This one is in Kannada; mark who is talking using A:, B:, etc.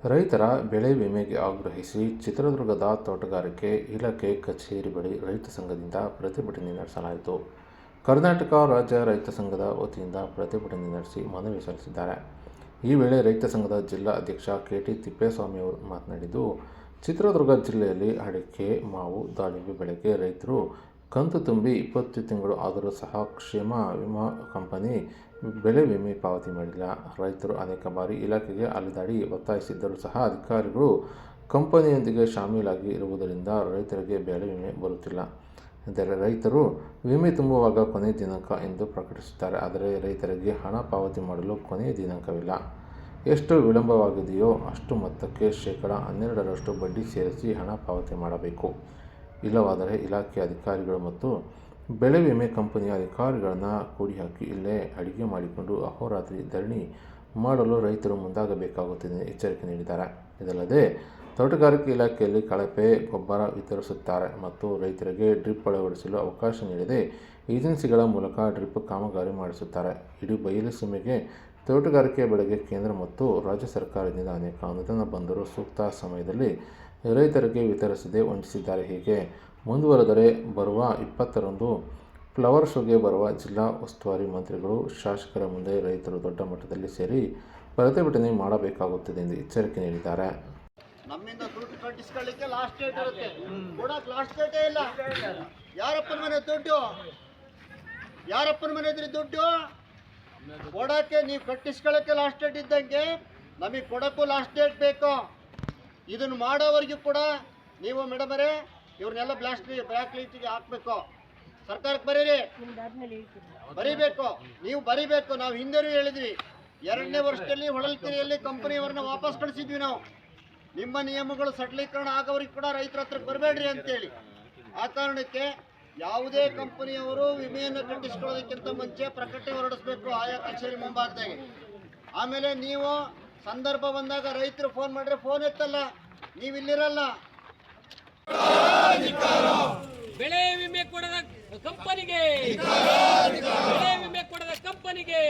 A: ರೈತರ ಬೆಳೆ ವಿಮೆಗೆ ಆಗ್ರಹಿಸಿ ಚಿತ್ರದುರ್ಗದ ತೋಟಗಾರಿಕೆ ಇಲಾಖೆ ಕಚೇರಿ ಬಳಿ ರೈತ ಸಂಘದಿಂದ ಪ್ರತಿಭಟನೆ ನಡೆಸಲಾಯಿತು. ಕರ್ನಾಟಕ ರಾಜ್ಯ ರೈತ ಸಂಘದ ವತಿಯಿಂದ ಪ್ರತಿಭಟನೆ ನಡೆಸಿ ಮನವಿ ಸಲ್ಲಿಸಿದ್ದಾರೆ. ಈ ವೇಳೆ ರೈತ ಸಂಘದ ಜಿಲ್ಲಾ ಅಧ್ಯಕ್ಷ ಕೆ.ಟಿ. ತಿಪ್ಪೇಸ್ವಾಮಿ ಅವರು ಮಾತನಾಡಿದ್ದು, ಚಿತ್ರದುರ್ಗ ಜಿಲ್ಲೆಯಲ್ಲಿ ಅಡಿಕೆ, ಮಾವು, ದಾಳಿಂಬೆ ಬೆಳೆಗೆ ರೈತರು ಕಂತು ತುಂಬಿ 20 ತಿಂಗಳು ಆದರೂ ಸಹ ಕ್ಷೇಮ ವಿಮಾ ಕಂಪನಿ ಬೆಳೆ ವಿಮೆ ಪಾವತಿ ಮಾಡಿಲ್ಲ. ರೈತರು ಅನೇಕ ಬಾರಿ ಇಲಾಖೆಗೆ ಅಲೆದಾಡಿ ಒತ್ತಾಯಿಸಿದ್ದರೂ ಸಹ ಅಧಿಕಾರಿಗಳು ಕಂಪನಿಯೊಂದಿಗೆ ಶಾಮೀಲಾಗಿ ಇರುವುದರಿಂದ ರೈತರಿಗೆ ಬೆಳೆ ವಿಮೆ ಬರುತ್ತಿಲ್ಲ. ಎಂದರೆ ರೈತರು ವಿಮೆ ತುಂಬುವಾಗ ಕೊನೆಯ ದಿನಾಂಕ ಎಂದು ಪ್ರಕಟಿಸುತ್ತಾರೆ. ಆದರೆ ರೈತರಿಗೆ ಹಣ ಪಾವತಿ ಮಾಡಲು ಕೊನೆಯ ದಿನಾಂಕವಿಲ್ಲ. ಎಷ್ಟು ವಿಳಂಬವಾಗಿದೆಯೋ ಅಷ್ಟು ಮೊತ್ತಕ್ಕೆ ಶೇಕಡಾ 12ರಷ್ಟು ಬಡ್ಡಿ ಸೇರಿಸಿ ಹಣ ಪಾವತಿ ಮಾಡಬೇಕು. ಇಲ್ಲವಾದರೆ ಇಲಾಖೆ ಅಧಿಕಾರಿಗಳು ಮತ್ತು ಬೆಳೆ ವಿಮೆ ಕಂಪನಿಯ ಅಧಿಕಾರಿಗಳನ್ನು ಕೂಡಿಹಾಕಿ ಇಲ್ಲೇ ಅಡಿಗೆ ಮಾಡಿಕೊಂಡು ಅಹೋರಾತ್ರಿ ಧರಣಿ ಮಾಡಲು ರೈತರು ಮುಂದಾಗಬೇಕಾಗುತ್ತದೆ ಎಂದು ಎಚ್ಚರಿಕೆ ನೀಡಿದ್ದಾರೆ. ಇದಲ್ಲದೆ ತೋಟಗಾರಿಕೆ ಇಲಾಖೆಯಲ್ಲಿ ಕಳಪೆ ಗೊಬ್ಬರ ವಿತರಿಸುತ್ತಾರೆ ಮತ್ತು ರೈತರಿಗೆ ಡ್ರಿಪ್ ಅಳವಡಿಸಲು ಅವಕಾಶ ನೀಡದೆ ಏಜೆನ್ಸಿಗಳ ಮೂಲಕ ಡ್ರಿಪ್ ಕಾಮಗಾರಿ ಮಾಡಿಸುತ್ತಾರೆ. ಇಡೀ ಬಯಲು ಸೀಮೆಗೆ ತೋಟಗಾರಿಕೆ ಬೆಳೆಗೆ ಕೇಂದ್ರ ಮತ್ತು ರಾಜ್ಯ ಸರ್ಕಾರದಿಂದ ಅನೇಕ ಅನುದಾನ ಬಂದರೂ ಸೂಕ್ತ ಸಮಯದಲ್ಲಿ ರೈತರಿಗೆ ವಿತರಿಸದೆ ವಂಚಿಸಿದ್ದಾರೆ. ಹೀಗೆ ಮುಂದುವರೆದರೆ ಬರುವ 20ರಂದು ಫ್ಲವರ್ ಶೋಗೆ ಬರುವ ಜಿಲ್ಲಾ ಉಸ್ತುವಾರಿ ಮಂತ್ರಿಗಳು, ಶಾಸಕರ ಮುಂದೆ ರೈತರು ದೊಡ್ಡ ಮಟ್ಟದಲ್ಲಿ ಸೇರಿ ಪ್ರತಿಭಟನೆ ಮಾಡಬೇಕಾಗುತ್ತದೆ ಎಂದು ಎಚ್ಚರಿಕೆ ನೀಡಿದ್ದಾರೆ.
B: ನಮ್ಮಿಂದ ದುಡ್ಡು ಕಟ್ಟಿಸ್ಕೊಳ್ಳಿಕ್ಕೆ ಲಾಸ್ಟ್ ಡೇಟ್ ಇರುತ್ತೆ, ಕೊಡಕ್ಕೆ ಲಾಸ್ಟ್ ಡೇಟೇ ಇಲ್ಲ. ಯಾರಪ್ಪನ ಮನೆ ದುಡ್ಡು, ಯಾರಪ್ಪನ ಮನೆ ಇದ್ರಿ ದುಡ್ಡು ಕೊಡಕ್ಕೆ, ನೀವು ಕಟ್ಟಿಸ್ಕೊಳ್ಳೋಕ್ಕೆ ಲಾಸ್ಟ್ ಡೇಟ್ ಇದ್ದಂಗೆ ನಮಗೆ ಕೊಡಕ್ಕೂ ಲಾಸ್ಟ್ ಡೇಟ್ ಬೇಕು. ಇದನ್ನು ಮಾಡೋವರೆಗೂ ಕೂಡ ನೀವು ಮೇಡಮರೇ ಇವ್ರನ್ನೆಲ್ಲ ಬ್ಲಾಕ್ ಲಿಸ್ಟಿಗೆ ಹಾಕಬೇಕು. ಸರ್ಕಾರಕ್ಕೆ ಬರೀಬೇಕು, ನೀವು ಬರೀಬೇಕು. ನಾವು ಹಿಂದೆನೂ ಹೇಳಿದ್ವಿ, 2ನೇ ವರ್ಷದಲ್ಲಿ ಹೊಳಲ್ಕೆರೆಯಲ್ಲಿ ಕಂಪನಿಯವರನ್ನ ವಾಪಸ್ ಕಳಿಸಿದ್ವಿ ನಾವು. ನಿಮ್ಮ ನಿಯಮಗಳು ಸರಳೀಕರಣ ಆಗೋವರೆಗೂ ಕೂಡ ರೈತರ ಹತ್ರ ಬರಬೇಡ್ರಿ ಅಂತೇಳಿ. ಆ ಕಾರಣಕ್ಕೆ ಯಾವುದೇ ಕಂಪನಿಯವರು ವಿಮೆಯನ್ನು ಕಟ್ಟಿಸ್ಕೊಳ್ಳೋದಕ್ಕಿಂತ ಮುಂಚೆ ಪ್ರಕಟಣೆ ಹೊರಡಿಸ್ಬೇಕು ಆಯಾ ಕಚೇರಿ ಮುಂಭಾಗದಾಗೆ. ಆಮೇಲೆ ನೀವು ಸಂದರ್ಭ ಬಂದಾಗ ರೈತರು ಫೋನ್ ಮಾಡಿದ್ರೆ ಫೋನ್ ಎತ್ತಲ್ಲ, ನೀವು ಇಲ್ಲಿರಲ್ಲ.
C: ಬೆಳೆ ವಿಮೆ ಕೊಡದ ಕಂಪನಿಗೆ, ಬೆಳೆ ವಿಮೆ ಕೊಡದ ಕಂಪನಿಗೆ